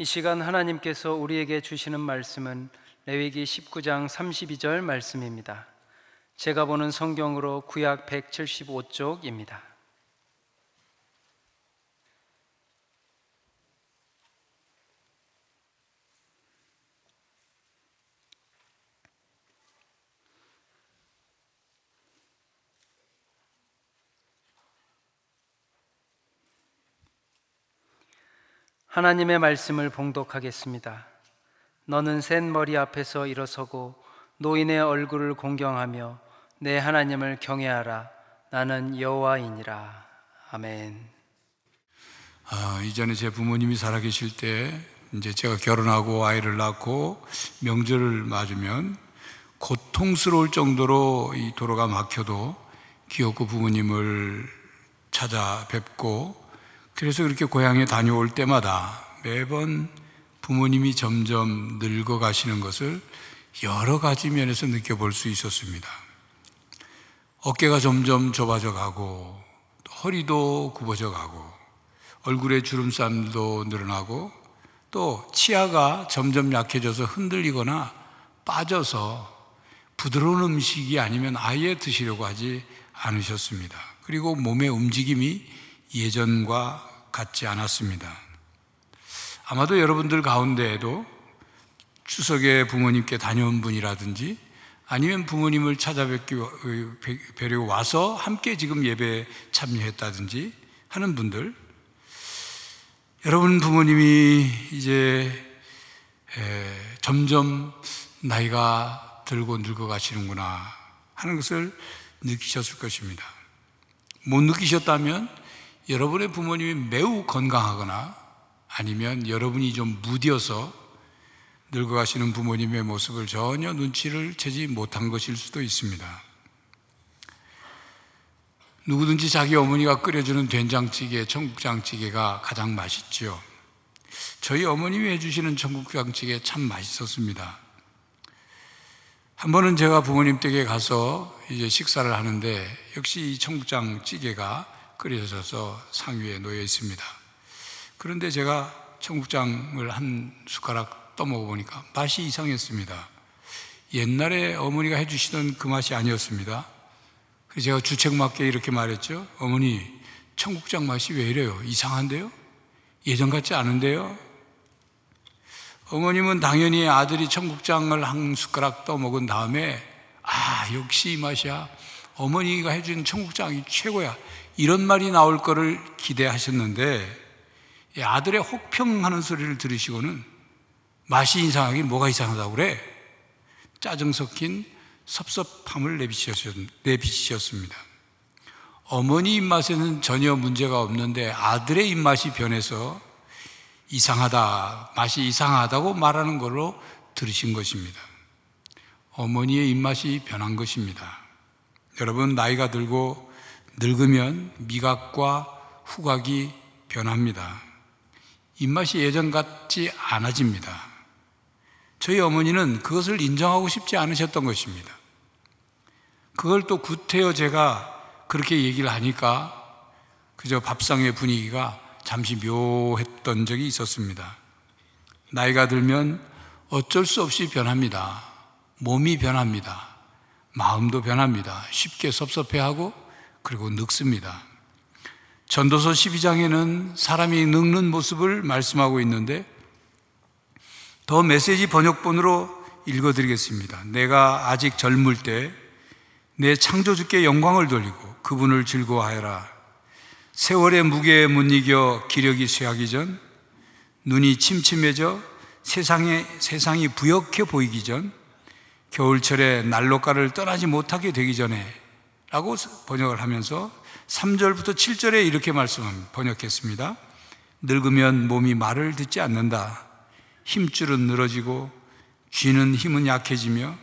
이 시간 하나님께서 우리에게 주시는 말씀은 레위기 19장 32절 말씀입니다. 제가 보는 성경으로 구약 175쪽입니다. 하나님의 말씀을 봉독하겠습니다. 너는 센 머리 앞에서 일어서고 노인의 얼굴을 공경하며 내 하나님을 경외하라. 나는 여호와이니라. 아멘. 이전에 제 부모님이 살아계실 때 이제 제가 결혼하고 아이를 낳고 명절을 맞으면 고통스러울 정도로 이 도로가 막혀도 기어코 부모님을 찾아뵙고, 그래서 그렇게 고향에 다녀올 때마다 매번 부모님이 점점 늙어가시는 것을 여러 가지 면에서 느껴볼 수 있었습니다. 어깨가 점점 좁아져 가고, 허리도 굽어져 가고, 얼굴에 주름살도 늘어나고, 또 치아가 점점 약해져서 흔들리거나 빠져서 부드러운 음식이 아니면 아예 드시려고 하지 않으셨습니다. 그리고 몸의 움직임이 예전과 같지 않았습니다. 아마도 여러분들 가운데에도 추석에 부모님께 다녀온 분이라든지 아니면 부모님을 찾아뵈려 와서 함께 지금 예배에 참여했다든지 하는 분들, 여러분 부모님이 이제 점점 나이가 들고 늙어가시는구나 하는 것을 느끼셨을 것입니다. 못 느끼셨다면 여러분의 부모님이 매우 건강하거나 아니면 여러분이 좀 무뎌서 늙어가시는 부모님의 모습을 전혀 눈치를 채지 못한 것일 수도 있습니다. 누구든지 자기 어머니가 끓여주는 된장찌개, 청국장찌개가 가장 맛있지요. 저희 어머님이 해주시는 청국장찌개 참 맛있었습니다. 한 번은 제가 부모님 댁에 가서 이제 식사를 하는데 역시 이 청국장찌개가 끓여져서 상 위에 놓여 있습니다. 그런데 제가 청국장을 한 숟가락 떠먹어 보니까 맛이 이상했습니다. 옛날에 어머니가 해주시던 그 맛이 아니었습니다. 그래서 제가 주책맞게 이렇게 말했죠. 어머니, 청국장 맛이 왜 이래요? 이상한데요? 예전 같지 않은데요? 어머님은 당연히 아들이 청국장을 한 숟가락 떠먹은 다음에 역시 이 맛이야. 어머니가 해준 청국장이 최고야. 이런 말이 나올 거를 기대하셨는데 아들의 혹평하는 소리를 들으시고는 맛이 이상하긴 뭐가 이상하다고 그래? 짜증 섞인 섭섭함을 내비치셨습니다. 어머니 입맛에는 전혀 문제가 없는데 아들의 입맛이 변해서 이상하다, 맛이 이상하다고 말하는 걸로 들으신 것입니다. 어머니의 입맛이 변한 것입니다. 여러분, 나이가 들고 늙으면 미각과 후각이 변합니다. 입맛이 예전 같지 않아집니다. 저희 어머니는 그것을 인정하고 싶지 않으셨던 것입니다. 그걸 또 구태여 제가 그렇게 얘기를 하니까 그저 밥상의 분위기가 잠시 묘했던 적이 있었습니다. 나이가 들면 어쩔 수 없이 변합니다. 몸이 변합니다. 마음도 변합니다. 쉽게 섭섭해하고 그리고 늙습니다. 전도서 12장에는 사람이 늙는 모습을 말씀하고 있는데 더 메시지 번역본으로 읽어드리겠습니다. 내가 아직 젊을 때 내 창조주께 영광을 돌리고 그분을 즐거워하여라. 세월의 무게에 못 이겨 기력이 쇠하기 전, 눈이 침침해져 세상이 부역해 보이기 전, 겨울철에 난로가를 떠나지 못하게 되기 전에 라고 번역을 하면서 3절부터 7절에 이렇게 번역했습니다. 늙으면 몸이 말을 듣지 않는다. 힘줄은 늘어지고 쥐는 힘은 약해지며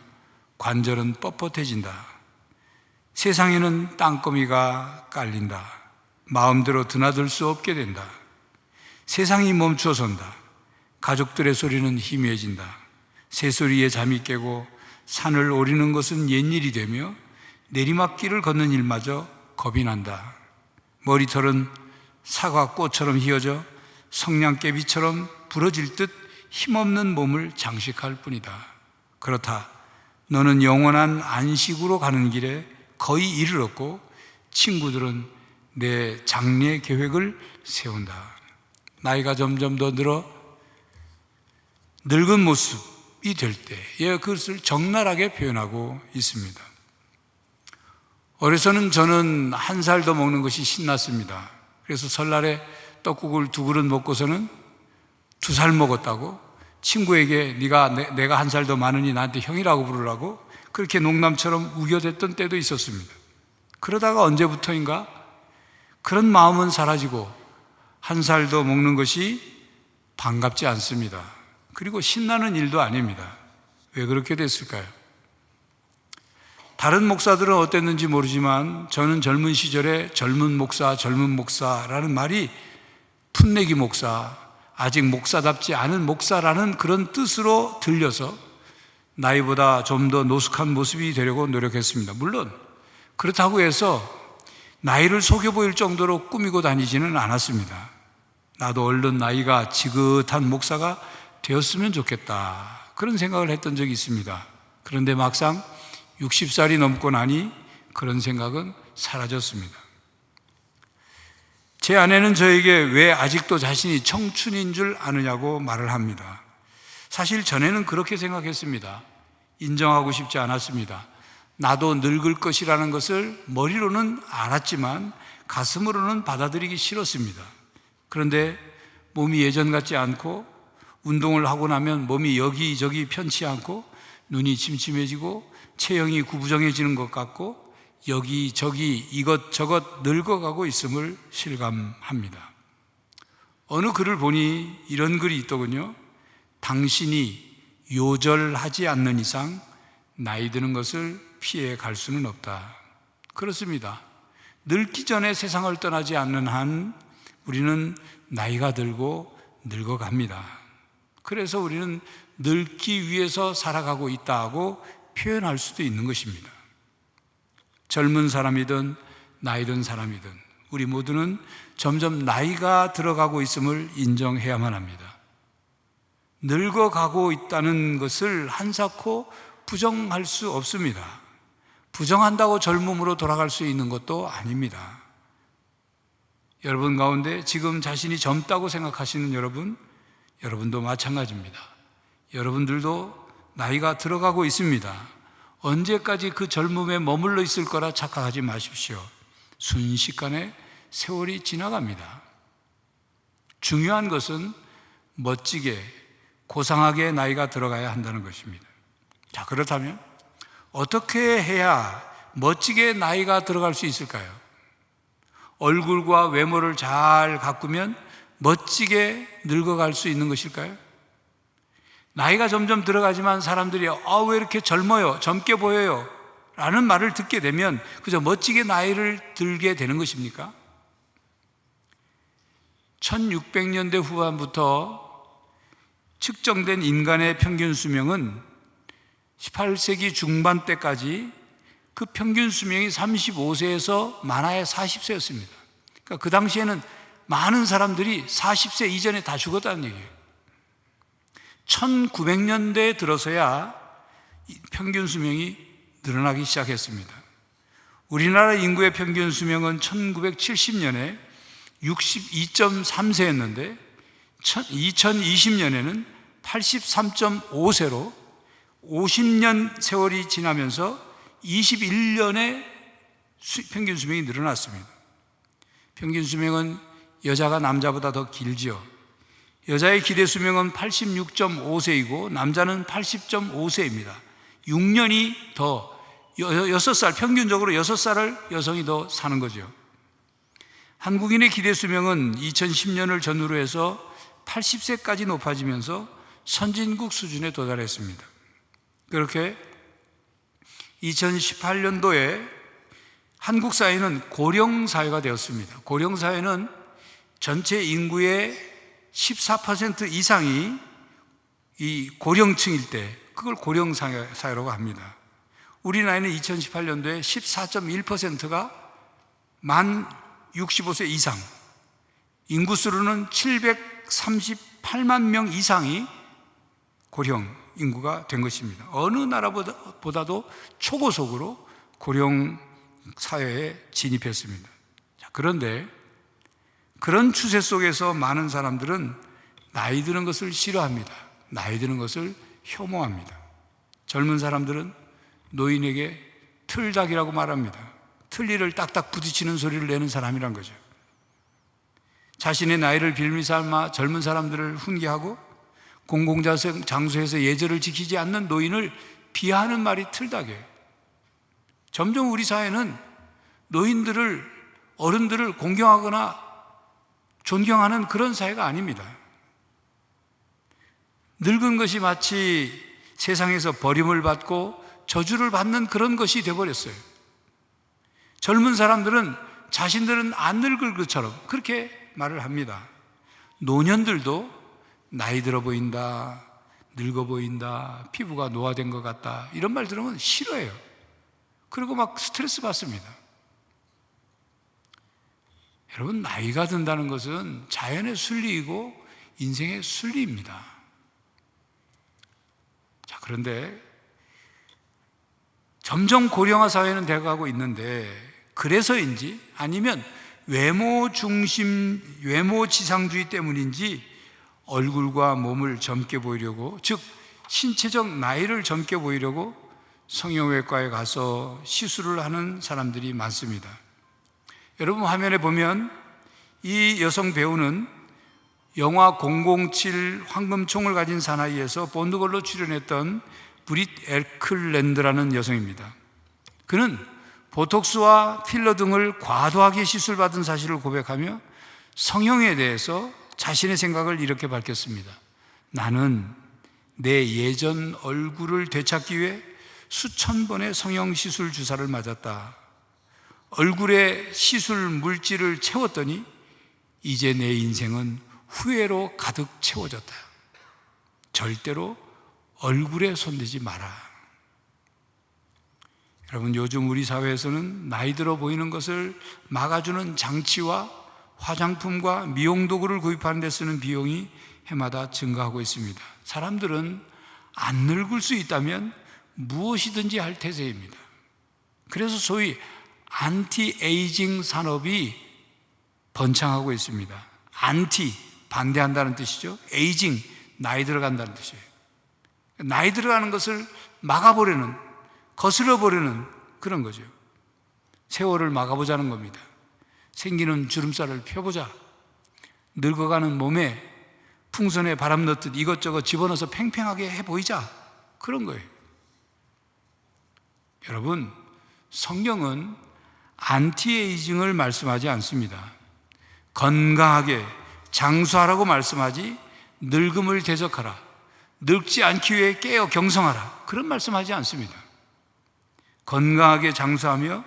관절은 뻣뻣해진다. 세상에는 땅거미가 깔린다. 마음대로 드나들 수 없게 된다. 세상이 멈춰 선다. 가족들의 소리는 희미해진다. 새소리에 잠이 깨고 산을 오르는 것은 옛일이 되며 내리막길을 걷는 일마저 겁이 난다. 머리털은 사과꽃처럼 휘어져 성냥개비처럼 부러질 듯 힘없는 몸을 장식할 뿐이다. 그렇다. 너는 영원한 안식으로 가는 길에 거의 이르렀고 친구들은 내 장례 계획을 세운다. 나이가 점점 더 늙은 모습이 될 때, 그것을 적나라하게 표현하고 있습니다. 어려서는 저는 한 살 더 먹는 것이 신났습니다. 그래서 설날에 떡국을 2그릇 먹고서는 2살 먹었다고 친구에게 내가 한 살 더 많으니 나한테 형이라고 부르라고 그렇게 농담처럼 우겨댔던 때도 있었습니다. 그러다가 언제부터인가 그런 마음은 사라지고 한 살 더 먹는 것이 반갑지 않습니다. 그리고 신나는 일도 아닙니다. 왜 그렇게 됐을까요? 다른 목사들은 어땠는지 모르지만 저는 젊은 시절에 젊은 목사라는 말이 풋내기 목사, 아직 목사답지 않은 목사라는 그런 뜻으로 들려서 나이보다 좀 더 노숙한 모습이 되려고 노력했습니다. 물론 그렇다고 해서 나이를 속여 보일 정도로 꾸미고 다니지는 않았습니다. 나도 얼른 나이가 지긋한 목사가 되었으면 좋겠다, 그런 생각을 했던 적이 있습니다. 그런데 막상 60살이 넘고 나니 그런 생각은 사라졌습니다. 제 아내는 저에게 왜 아직도 자신이 청춘인 줄 아느냐고 말을 합니다. 사실 전에는 그렇게 생각했습니다. 인정하고 싶지 않았습니다. 나도 늙을 것이라는 것을 머리로는 알았지만 가슴으로는 받아들이기 싫었습니다. 그런데 몸이 예전 같지 않고 운동을 하고 나면 몸이 여기저기 편치 않고 눈이 침침해지고 체형이 구부정해지는 것 같고 여기저기 이것저것 늙어가고 있음을 실감합니다. 어느 글을 보니 이런 글이 있더군요. 당신이 요절하지 않는 이상 나이 드는 것을 피해 갈 수는 없다. 그렇습니다. 늙기 전에 세상을 떠나지 않는 한 우리는 나이가 들고 늙어갑니다. 그래서 우리는 늙기 위해서 살아가고 있다고 표현할 수도 있는 것입니다. 젊은 사람이든 나이 든 사람이든 우리 모두는 점점 나이가 들어가고 있음을 인정해야만 합니다. 늙어가고 있다는 것을 한사코 부정할 수 없습니다. 부정한다고 젊음으로 돌아갈 수 있는 것도 아닙니다. 여러분 가운데 지금 자신이 젊다고 생각하시는 여러분도 마찬가지입니다. 여러분들도 나이가 들어가고 있습니다. 언제까지 그 젊음에 머물러 있을 거라 착각하지 마십시오. 순식간에 세월이 지나갑니다. 중요한 것은 멋지게 고상하게 나이가 들어가야 한다는 것입니다. 자, 그렇다면 어떻게 해야 멋지게 나이가 들어갈 수 있을까요? 얼굴과 외모를 잘 가꾸면 멋지게 늙어갈 수 있는 것일까요? 나이가 점점 들어가지만 사람들이 왜 이렇게 젊어요? 젊게 보여요? 라는 말을 듣게 되면 그저 멋지게 나이를 들게 되는 것입니까? 1600년대 후반부터 측정된 인간의 평균 수명은 18세기 중반 때까지 그 평균 수명이 35세에서 많아야 40세였습니다. 그러니까 그 당시에는 많은 사람들이 40세 이전에 다 죽었다는 얘기예요. 1900년대에 들어서야 평균 수명이 늘어나기 시작했습니다. 우리나라 인구의 평균 수명은 1970년에 62.3세였는데 2020년에는 83.5세로 50년 세월이 지나면서 21년에 평균 수명이 늘어났습니다. 평균 수명은 여자가 남자보다 더 길지요. 여자의 기대 수명은 86.5세이고 남자는 80.5세입니다. 6년이 더 6살, 평균적으로 6살을 여성이 더 사는 거죠. 한국인의 기대 수명은 2010년을 전후로 해서 80세까지 높아지면서 선진국 수준에 도달했습니다. 그렇게 2018년도에 한국 사회는 고령 사회가 되었습니다. 고령 사회는 전체 인구의 14% 이상이 이 고령층일 때 그걸 고령 사회라고 합니다. 우리 나이는 2018년도에 14.1%가 만 65세 이상, 인구수로는 8만 명 이상이 고령 인구가 된 것입니다. 어느 나라보다도 초고속으로 고령 사회에 진입했습니다. 자, 그런데 그런 추세 속에서 많은 사람들은 나이 드는 것을 싫어합니다. 나이 드는 것을 혐오합니다. 젊은 사람들은 노인에게 틀닥이라고 말합니다. 틀니를 딱딱 부딪히는 소리를 내는 사람이란 거죠. 자신의 나이를 빌미 삼아 젊은 사람들을 훈계하고 공공장소에서 예절을 지키지 않는 노인을 비하하는 말이 틀닥이에요. 점점 우리 사회는 어른들을 공경하거나 존경하는 그런 사회가 아닙니다. 늙은 것이 마치 세상에서 버림을 받고 저주를 받는 그런 것이 되어버렸어요. 젊은 사람들은 자신들은 안 늙을 것처럼 그렇게 말을 합니다. 노년들도 나이 들어 보인다, 늙어 보인다, 피부가 노화된 것 같다, 이런 말 들으면 싫어해요. 그리고 막 스트레스 받습니다. 여러분, 나이가 든다는 것은 자연의 순리이고 인생의 순리입니다. 자, 그런데 점점 고령화 사회는 돼가고 있는데, 그래서인지 아니면 외모 지상주의 때문인지 얼굴과 몸을 젊게 보이려고, 즉 신체적 나이를 젊게 보이려고 성형외과에 가서 시술을 하는 사람들이 많습니다. 여러분, 화면에 보면 이 여성 배우는 영화 007 황금총을 가진 사나이에서 본드걸로 출연했던 브릿 에클랜드라는 여성입니다. 그는 보톡스와 필러 등을 과도하게 시술받은 사실을 고백하며 성형에 대해서 자신의 생각을 이렇게 밝혔습니다. 나는 내 예전 얼굴을 되찾기 위해 수천 번의 성형시술 주사를 맞았다. 얼굴에 시술 물질을 채웠더니 이제 내 인생은 후회로 가득 채워졌다. 절대로 얼굴에 손대지 마라. 여러분, 요즘 우리 사회에서는 나이 들어 보이는 것을 막아주는 장치와 화장품과 미용 도구를 구입하는 데 쓰는 비용이 해마다 증가하고 있습니다. 사람들은 안 늙을 수 있다면 무엇이든지 할 태세입니다. 그래서 소위 안티에이징 산업이 번창하고 있습니다. 안티, 반대한다는 뜻이죠. 에이징, 나이 들어간다는 뜻이에요. 나이 들어가는 것을 막아보려는, 거슬러보려는 그런 거죠. 세월을 막아보자는 겁니다. 생기는 주름살을 펴보자. 늙어가는 몸에 풍선에 바람 넣듯 이것저것 집어넣어서 팽팽하게 해보이자. 그런 거예요. 여러분, 성경은 안티에이징을 말씀하지 않습니다. 건강하게 장수하라고 말씀하지 늙음을 대적하라, 늙지 않기 위해 깨어 경성하라, 그런 말씀하지 않습니다. 건강하게 장수하며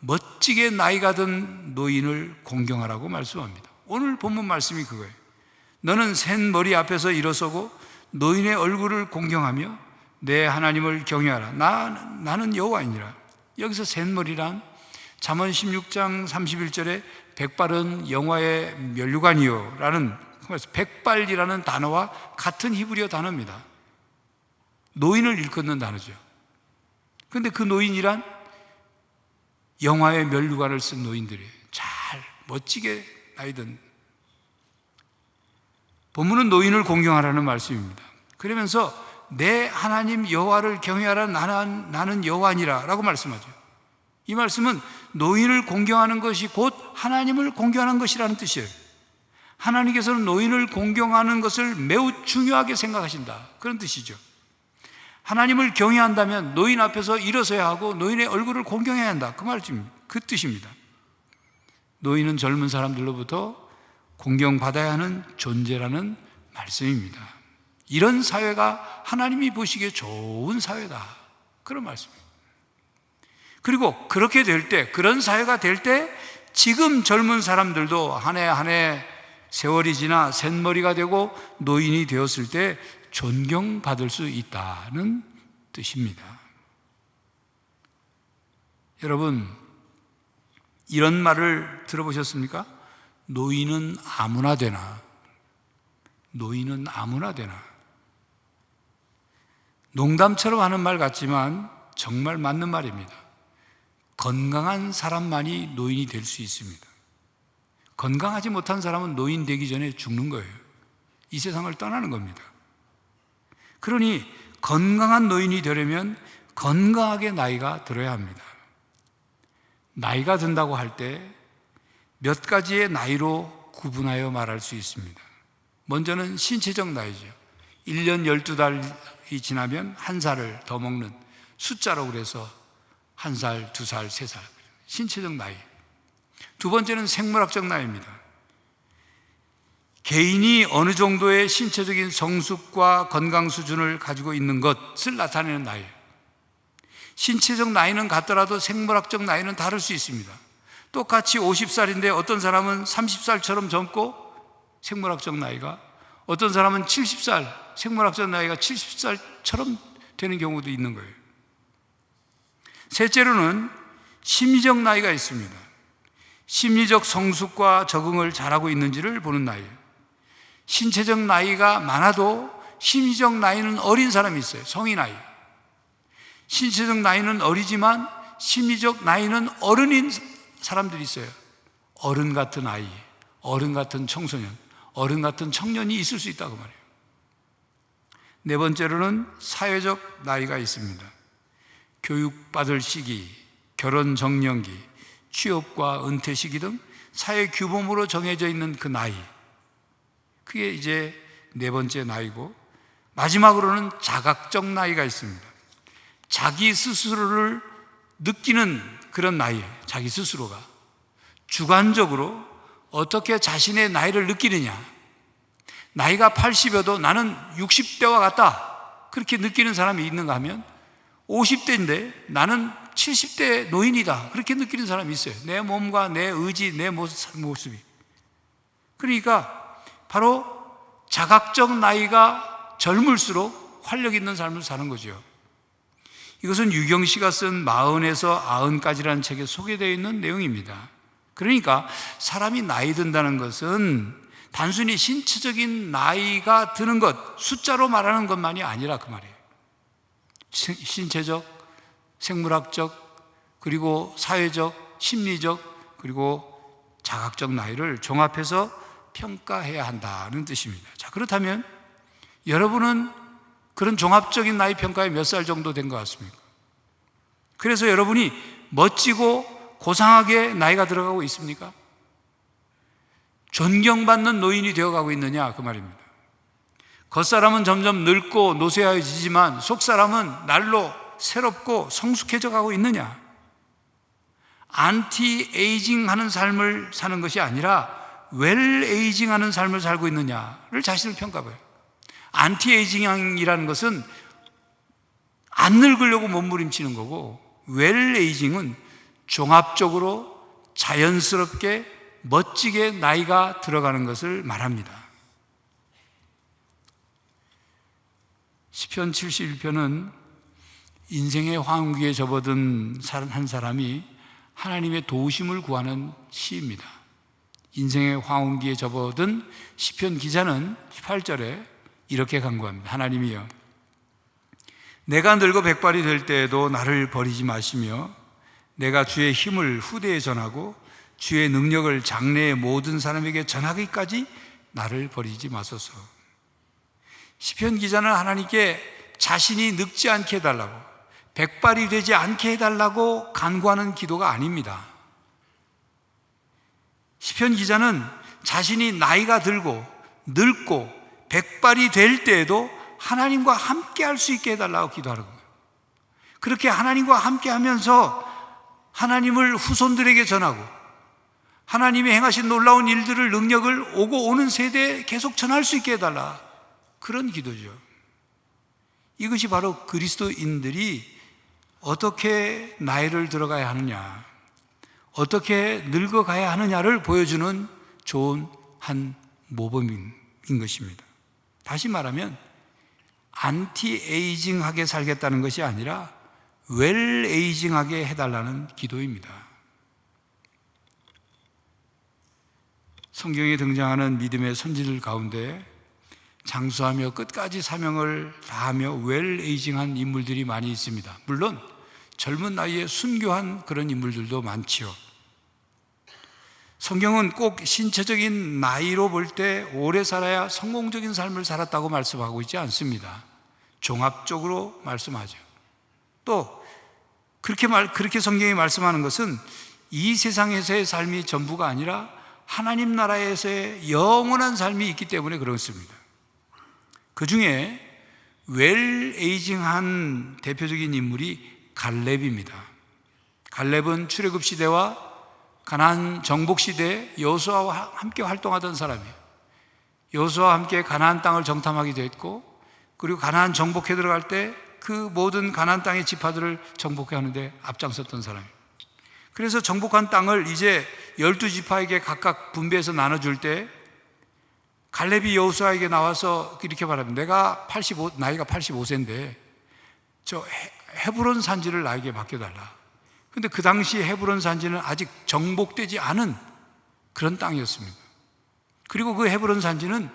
멋지게 나이가 든 노인을 공경하라고 말씀합니다. 오늘 본문 말씀이 그거예요. 너는 센 머리 앞에서 일어서고 노인의 얼굴을 공경하며 내 하나님을 경외하라. 나는 여호와이니라. 여기서 센 머리란 잠언 16장 31절에 백발은 영화의 면류관이요 라는, 백발이라는 단어와 같은 히브리어 단어입니다. 노인을 일컫는 단어죠. 그런데 그 노인이란 영화의 면류관을 쓴 노인들이에요. 잘 멋지게 나이든. 본문은 노인을 공경하라는 말씀입니다. 그러면서 내 하나님 여호와를 경외하라. 나는 여호와니라 라고 말씀하죠. 이 말씀은 노인을 공경하는 것이 곧 하나님을 공경하는 것이라는 뜻이에요. 하나님께서는 노인을 공경하는 것을 매우 중요하게 생각하신다, 그런 뜻이죠. 하나님을 경외한다면 노인 앞에서 일어서야 하고 노인의 얼굴을 공경해야 한다, 그 뜻입니다. 노인은 젊은 사람들로부터 공경받아야 하는 존재라는 말씀입니다. 이런 사회가 하나님이 보시기에 좋은 사회다, 그런 말씀입니다. 그리고 그렇게 될 때, 그런 사회가 될 때 지금 젊은 사람들도 한 해 한 해 세월이 지나 샌머리가 되고 노인이 되었을 때 존경받을 수 있다는 뜻입니다. 여러분, 이런 말을 들어보셨습니까? 노인은 아무나 되나? 노인은 아무나 되나? 농담처럼 하는 말 같지만 정말 맞는 말입니다. 건강한 사람만이 노인이 될 수 있습니다. 건강하지 못한 사람은 노인 되기 전에 죽는 거예요. 이 세상을 떠나는 겁니다. 그러니 건강한 노인이 되려면 건강하게 나이가 들어야 합니다. 나이가 든다고 할 때 몇 가지의 나이로 구분하여 말할 수 있습니다. 먼저는 신체적 나이죠. 1년 12달이 지나면 1살을 더 먹는 숫자로 그래서 1살, 2살, 3살 신체적 나이. 두 번째는 생물학적 나이입니다. 개인이 어느 정도의 신체적인 성숙과 건강 수준을 가지고 있는 것을 나타내는 나이예요. 신체적 나이는 같더라도 생물학적 나이는 다를 수 있습니다. 똑같이 50살인데 어떤 사람은 30살처럼 젊고 생물학적 나이가, 어떤 사람은 70살, 생물학적 나이가 70살처럼 되는 경우도 있는 거예요. 셋째로는 심리적 나이가 있습니다. 심리적 성숙과 적응을 잘하고 있는지를 보는 나이예요. 신체적 나이가 많아도 심리적 나이는 어린 사람이 있어요. 성인 나이. 신체적 나이는 어리지만 심리적 나이는 어른인 사람들이 있어요. 어른 같은 아이, 어른 같은 청소년, 어른 같은 청년이 있을 수 있다고 말해요. 네 번째로는 사회적 나이가 있습니다. 교육받을 시기, 결혼 정년기, 취업과 은퇴 시기 등 사회 규범으로 정해져 있는 그 나이, 그게 이제 네 번째 나이고, 마지막으로는 자각적 나이가 있습니다. 자기 스스로를 느끼는 그런 나이예요. 자기 스스로가 주관적으로 어떻게 자신의 나이를 느끼느냐. 나이가 80여도 나는 60대와 같다, 그렇게 느끼는 사람이 있는가 하면 50대인데 나는 70대 노인이다, 그렇게 느끼는 사람이 있어요. 내 몸과 내 의지, 내 모습이. 그러니까 바로 자각적 나이가 젊을수록 활력 있는 삶을 사는 거죠. 이것은 유경씨가 쓴 40에서 90까지라는 책에 소개되어 있는 내용입니다. 그러니까 사람이 나이 든다는 것은 단순히 신체적인 나이가 드는 것, 숫자로 말하는 것만이 아니라 그 말이에요. 신체적, 생물학적, 그리고 사회적, 심리적, 그리고 자각적 나이를 종합해서 평가해야 한다는 뜻입니다. 자, 그렇다면 여러분은 그런 종합적인 나이 평가에 몇 살 정도 된 것 같습니까? 그래서 여러분이 멋지고 고상하게 나이가 들어가고 있습니까? 존경받는 노인이 되어가고 있느냐, 그 말입니다. 겉사람은 점점 늙고 노쇠해지지만 속사람은 날로 새롭고 성숙해져 가고 있느냐? 안티에이징 하는 삶을 사는 것이 아니라 웰에이징 하는 삶을 살고 있느냐를 자신을 평가해요. 안티에이징이라는 것은 안 늙으려고 몸부림치는 거고, 웰에이징은 종합적으로 자연스럽게 멋지게 나이가 들어가는 것을 말합니다. 시편 71편은 인생의 황후기에 접어든 한 사람이 하나님의 도우심을 구하는 시입니다. 인생의 황후기에 접어든 시편 기자는 18절에 이렇게 간구합니다. 하나님이여, 내가 늙어 백발이 될 때에도 나를 버리지 마시며 내가 주의 힘을 후대에 전하고 주의 능력을 장래의 모든 사람에게 전하기까지 나를 버리지 마소서. 시편 기자는 하나님께 자신이 늙지 않게 해달라고, 백발이 되지 않게 해달라고 간구하는 기도가 아닙니다. 시편 기자는 자신이 나이가 들고 늙고 백발이 될 때에도 하나님과 함께 할 수 있게 해달라고 기도하는 거예요. 그렇게 하나님과 함께 하면서 하나님을 후손들에게 전하고 하나님이 행하신 놀라운 일들을, 능력을 오고 오는 세대에 계속 전할 수 있게 해달라, 그런 기도죠. 이것이 바로 그리스도인들이 어떻게 나이를 들어가야 하느냐, 어떻게 늙어가야 하느냐를 보여주는 좋은 한 모범인 것입니다. 다시 말하면 안티에이징하게 살겠다는 것이 아니라 웰에이징하게 해달라는 기도입니다. 성경에 등장하는 믿음의 선지들 가운데 장수하며 끝까지 사명을 다하며 웰에이징한 인물들이 많이 있습니다. 물론 젊은 나이에 순교한 그런 인물들도 많지요. 성경은 꼭 신체적인 나이로 볼 때 오래 살아야 성공적인 삶을 살았다고 말씀하고 있지 않습니다. 종합적으로 말씀하죠. 또 그렇게 성경이 말씀하는 것은 이 세상에서의 삶이 전부가 아니라 하나님 나라에서의 영원한 삶이 있기 때문에 그렇습니다. 그 중에 웰에이징한 대표적인 인물이 갈렙입니다. 갈렙은 출애굽 시대와 가나안 정복 시대에 여호수아와 함께 활동하던 사람이에요. 여호수아와 함께 가나안 땅을 정탐하기도 했고, 그리고 가나안 정복해 들어갈 때 그 모든 가나안 땅의 지파들을 정복해 하는데 앞장섰던 사람이에요. 그래서 정복한 땅을 이제 12지파에게 각각 분배해서 나눠줄 때 갈렙이 여호수아에게 나와서 이렇게 말합니다. 나이가 85세인데 저 헤브론 산지를 나에게 맡겨달라. 근데 그 당시 헤브론 산지는 아직 정복되지 않은 그런 땅이었습니다. 그리고 그 헤브론 산지는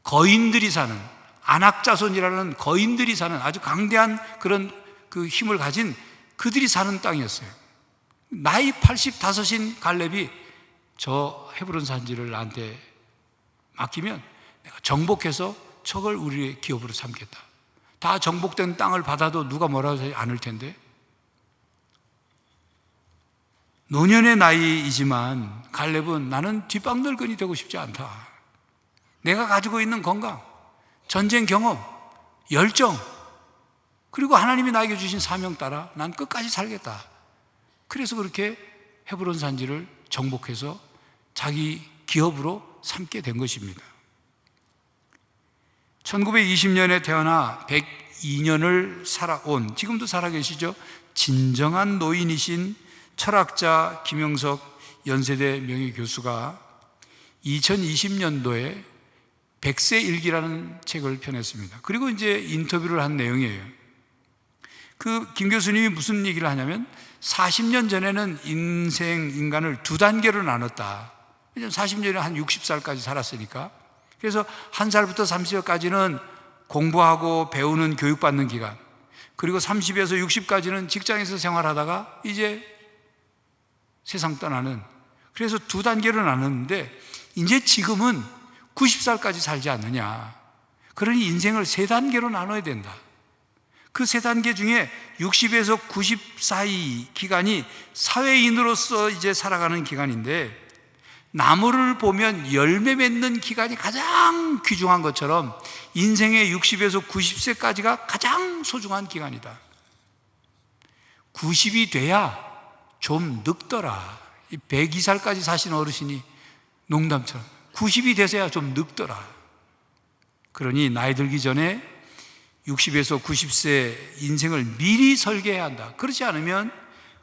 거인들이 사는, 안악자손이라는 거인들이 사는 아주 강대한 그런 그 힘을 가진 그들이 사는 땅이었어요. 나이 85인 갈렙이 저 헤브론 산지를 나한테 맡기면 내가 정복해서 저걸 우리의 기업으로 삼겠다. 다 정복된 땅을 받아도 누가 뭐라고 하지 않을 텐데, 노년의 나이이지만 갈렙은 나는 뒷방늙은이 되고 싶지 않다. 내가 가지고 있는 건강, 전쟁 경험, 열정, 그리고 하나님이 나에게 주신 사명 따라 난 끝까지 살겠다. 그래서 그렇게 헤브론 산지를 정복해서 자기 기업으로 삼게 된 것입니다. 1920년에 태어나 102년을 살아온, 지금도 살아계시죠, 진정한 노인이신 철학자 김영석 연세대 명예교수가 2020년도에 100세 일기라는 책을 펴냈습니다. 그리고 이제 인터뷰를 한 내용이에요. 그 김 교수님이 무슨 얘기를 하냐면 40년 전에는 인간을 두 단계로 나눴다. 왜냐하면 40년에 한 60살까지 살았으니까. 그래서 1살부터 30살까지는 공부하고 배우는 교육받는 기간, 그리고 30에서 60까지는 직장에서 생활하다가 이제 세상 떠나는, 그래서 두 단계로 나눴는데 이제 지금은 90살까지 살지 않느냐. 그러니 인생을 세 단계로 나눠야 된다. 그 세 단계 중에 60에서 90 사이 기간이 사회인으로서 이제 살아가는 기간인데, 나무를 보면 열매 맺는 기간이 가장 귀중한 것처럼 인생의 60에서 90세까지가 가장 소중한 기간이다. 90이 돼야 좀 늙더라. 102살까지 사신 어르신이 농담처럼 90이 돼서야 좀 늙더라. 그러니 나이 들기 전에 60에서 90세 인생을 미리 설계해야 한다. 그렇지 않으면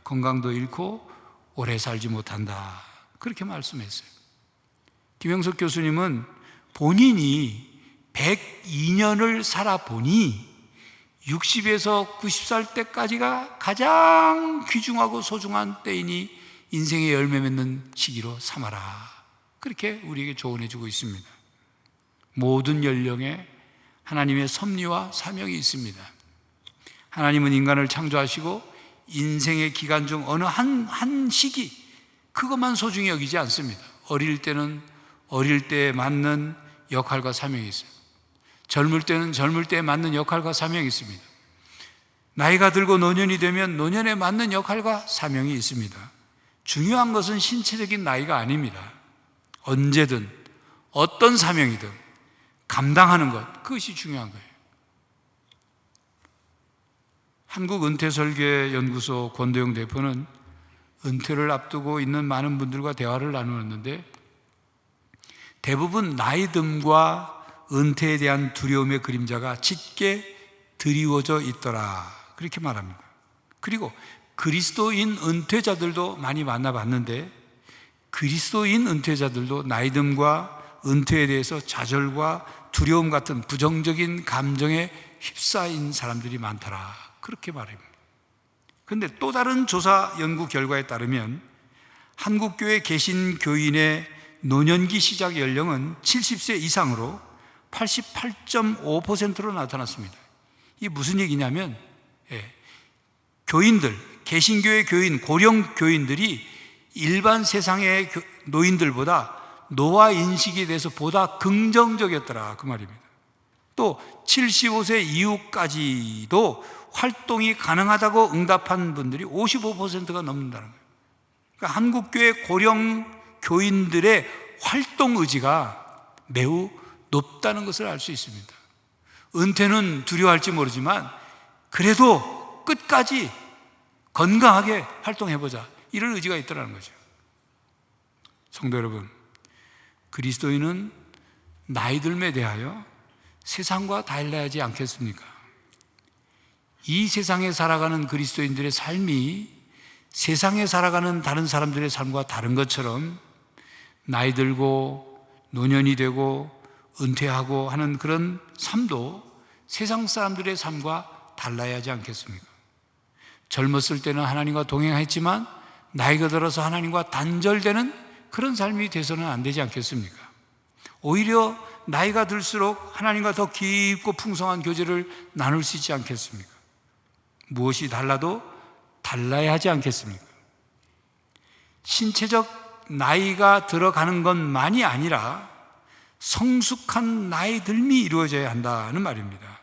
건강도 잃고 오래 살지 못한다. 그렇게 말씀했어요. 김영석 교수님은 본인이 102년을 살아보니 60에서 90살 때까지가 가장 귀중하고 소중한 때이니 인생의 열매 맺는 시기로 삼아라. 그렇게 우리에게 조언해 주고 있습니다. 모든 연령에 하나님의 섭리와 사명이 있습니다. 하나님은 인간을 창조하시고 인생의 기간 중 어느 한 시기, 그것만 소중히 여기지 않습니다. 어릴 때는 어릴 때에 맞는 역할과 사명이 있어요. 젊을 때는 젊을 때에 맞는 역할과 사명이 있습니다. 나이가 들고 노년이 되면 노년에 맞는 역할과 사명이 있습니다. 중요한 것은 신체적인 나이가 아닙니다. 언제든 어떤 사명이든 감당하는 것, 그것이 중요한 거예요. 한국은퇴설계연구소 권도영 대표는 은퇴를 앞두고 있는 많은 분들과 대화를 나누었는데, 대부분 나이듦과 은퇴에 대한 두려움의 그림자가 짙게 드리워져 있더라, 그렇게 말합니다. 그리고 그리스도인 은퇴자들도 많이 만나봤는데, 그리스도인 은퇴자들도 나이듦과 은퇴에 대해서 좌절과 두려움 같은 부정적인 감정에 휩싸인 사람들이 많더라, 그렇게 말합니다. 그런데 또 다른 조사 연구 결과에 따르면 한국교회 개신교인의 노년기 시작 연령은 70세 이상으로 88.5%로 나타났습니다. 이게 무슨 얘기냐면 교인들, 개신교의 교인, 고령 교인들이 일반 세상의 노인들보다 노화 인식에 대해서 보다 긍정적이었더라, 그 말입니다. 또 75세 이후까지도 활동이 가능하다고 응답한 분들이 55%가 넘는다는 거예요. 그러니까 한국교회 고령 교인들의 활동 의지가 매우 높다는 것을 알 수 있습니다. 은퇴는 두려워할지 모르지만 그래도 끝까지 건강하게 활동해보자, 이런 의지가 있더라는 거죠. 성도 여러분, 그리스도인은 나이 들에 대하여 세상과 달라야지 않겠습니까? 이 세상에 살아가는 그리스도인들의 삶이 세상에 살아가는 다른 사람들의 삶과 다른 것처럼 나이 들고 노년이 되고 은퇴하고 하는 그런 삶도 세상 사람들의 삶과 달라야 하지 않겠습니까? 젊었을 때는 하나님과 동행했지만 나이가 들어서 하나님과 단절되는 그런 삶이 돼서는 안 되지 않겠습니까? 오히려 나이가 들수록 하나님과 더 깊고 풍성한 교제를 나눌 수 있지 않겠습니까? 무엇이 달라도 달라야 하지 않겠습니까? 신체적 나이가 들어가는 것만이 아니라 성숙한 나이 들미 이루어져야 한다는 말입니다.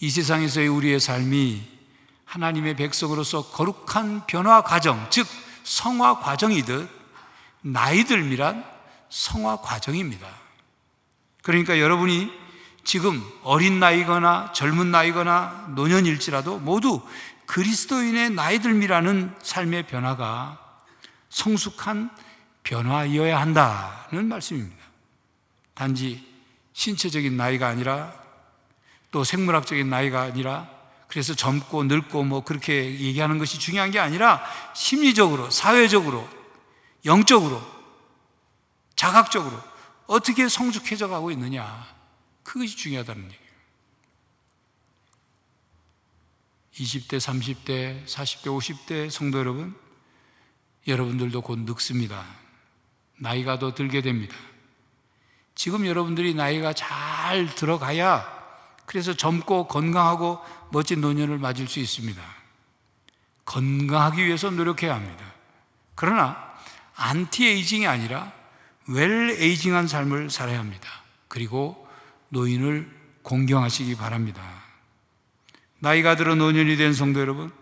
이 세상에서의 우리의 삶이 하나님의 백성으로서 거룩한 변화 과정, 즉 성화 과정이듯 나이 들미란 성화 과정입니다. 그러니까 여러분이 지금 어린 나이거나 젊은 나이거나 노년일지라도 모두 그리스도인의 나이 들미라는 삶의 변화가 성숙한 변화이어야 한다는 말씀입니다. 단지 신체적인 나이가 아니라 또 생물학적인 나이가 아니라 그래서 젊고 늙고 뭐 그렇게 얘기하는 것이 중요한 게 아니라 심리적으로, 사회적으로, 영적으로, 자각적으로 어떻게 성숙해져 가고 있느냐, 그것이 중요하다는 얘기예요. 20대, 30대, 40대, 50대 성도 여러분, 여러분들도 곧 늙습니다. 나이가 더 들게 됩니다. 지금 여러분들이 나이가 잘 들어가야 그래서 젊고 건강하고 멋진 노년을 맞을 수 있습니다. 건강하기 위해서 노력해야 합니다. 그러나 안티에이징이 아니라 웰에이징한 삶을 살아야 합니다. 그리고 노인을 공경하시기 바랍니다. 나이가 들어 노년이 된 성도 여러분,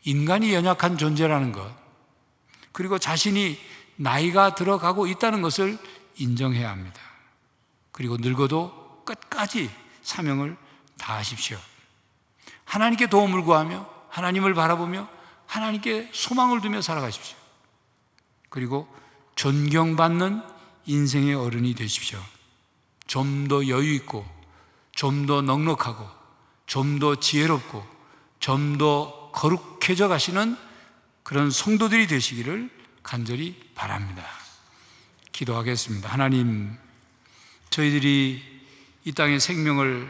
인간이 연약한 존재라는 것, 그리고 자신이 나이가 들어가고 있다는 것을 인정해야 합니다. 그리고 늙어도 끝까지 사명을 다하십시오. 하나님께 도움을 구하며 하나님을 바라보며 하나님께 소망을 두며 살아가십시오. 그리고 존경받는 인생의 어른이 되십시오. 좀 더 여유 있고 좀 더 넉넉하고 좀 더 지혜롭고 좀 더 거룩해져 가시는 그런 성도들이 되시기를 간절히 바랍니다. 기도하겠습니다. 하나님, 저희들이 이 땅에 생명을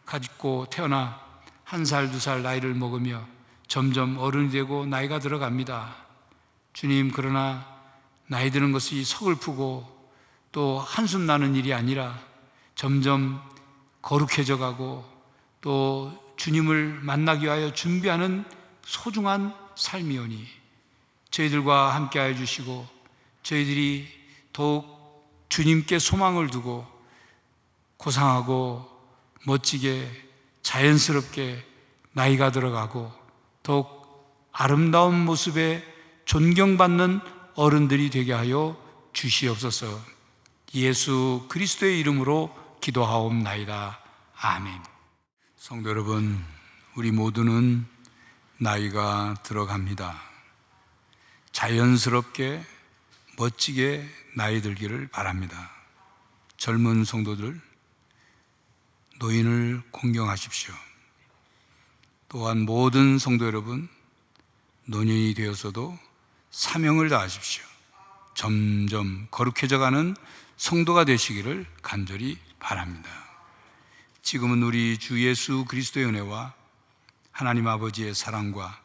가지고 태어나 1살, 2살 나이를 먹으며 점점 어른이 되고 나이가 들어갑니다. 주님, 그러나 나이 드는 것이 서글프고 또 한숨 나는 일이 아니라 점점 거룩해져 가고 또 주님을 만나기 위하여 준비하는 소중한 삶이오니 저희들과 함께하여 주시고 저희들이 더욱 주님께 소망을 두고 고상하고 멋지게 자연스럽게 나이가 들어가고 더욱 아름다운 모습에 존경받는 어른들이 되게 하여 주시옵소서. 예수 그리스도의 이름으로 기도하옵나이다. 아멘. 성도 여러분, 우리 모두는 나이가 들어갑니다. 자연스럽게 멋지게 나이 들기를 바랍니다. 젊은 성도들, 노인을 공경하십시오. 또한 모든 성도 여러분, 노년이 되어서도 사명을 다하십시오. 점점 거룩해져가는 성도가 되시기를 간절히 바랍니다. 지금은 우리 주 예수 그리스도의 은혜와 하나님 아버지의 사랑과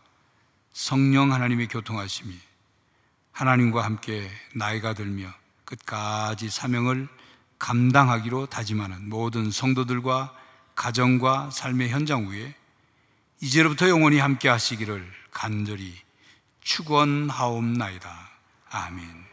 성령 하나님의 교통하심이 하나님과 함께 나이가 들며 끝까지 사명을 감당하기로 다짐하는 모든 성도들과 가정과 삶의 현장 위에 이제로부터 영원히 함께 하시기를 간절히 축원하옵나이다. 아멘.